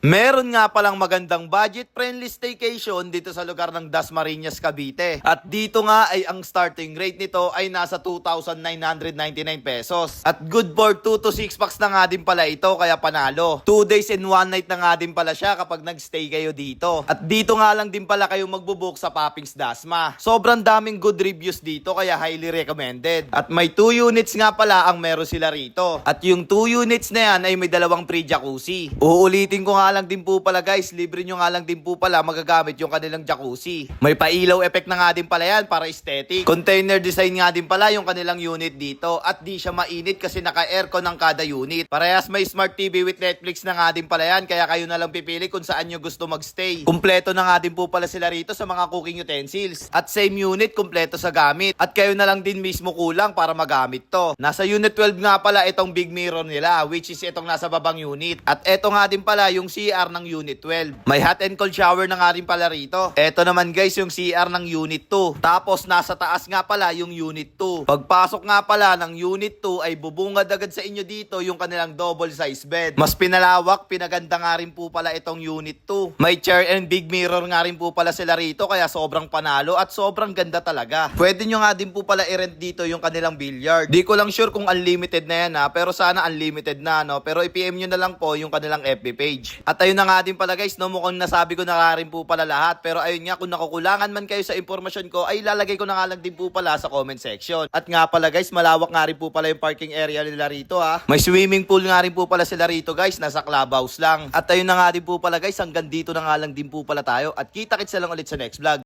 Meron nga palang magandang budget-friendly staycation dito sa lugar ng Dasmariñas, Cavite. At dito nga ay ang starting rate nito ay nasa 2,999 pesos. At good for 2 to 6 packs na nga din pala ito, kaya panalo. 2 days and 1 night na nga din pala siya kapag nagstay kayo dito. At dito nga lang din pala kayo magbubook sa Poppings Dasma. Sobrang daming good reviews dito, kaya highly recommended. At may 2 units nga pala ang meron sila rito. At yung 2 units na yan ay may dalawang free jacuzzi. Uulitin ko nga lang din po pala guys, libre nyo nga lang din po pala magagamit yung kanilang jacuzzi. May pailaw effect na nga din pala yan para aesthetic. Container design nga din pala yung kanilang unit dito. At di siya mainit kasi naka-aircon ng kada unit. Parehas may smart TV with Netflix na nga din pala yan, kaya kayo na lang pipili kung saan nyo gusto magstay. Kumpleto na nga din po pala sila rito sa mga cooking utensils. At same unit, kumpleto sa gamit. At kayo na lang din mismo kulang para magamit to. Nasa unit 12 nga pala itong big mirror nila, which is itong nasa babang unit. At eto nga din pala yung CR ng unit 12. May hot and cold shower na nga rin pala rito. Eto naman guys yung CR ng unit 2. Tapos nasa taas nga pala yung unit 2. Pagpasok nga pala ng unit 2 ay bubungad agad sa inyo dito yung kanilang double size bed. Mas pinalawak, pinaganda nga rin po pala itong unit 2. May chair and big mirror nga rin po pala sila rito, kaya sobrang panalo at sobrang ganda talaga. Pwede nyo nga din po pala i-rent dito yung kanilang billiard. Di ko lang sure kung unlimited na yan pero sana unlimited na pero i-PM nyo na lang po yung kanilang FB page. At ayun na nga din pala guys, mukhang nasabi ko na nga rin po pala lahat, pero ayun nga, kung nakukulangan man kayo sa impormasyon ko ay lalagay ko na nga lang din po pala sa comment section. At nga pala guys, malawak nga rin po pala yung parking area nila rito May swimming pool nga rin po pala sila rito guys, nasa clubhouse lang. At ayun na nga din po pala guys, hanggang dito na nga lang din po pala tayo at kita-kits na lang ulit sa next vlog.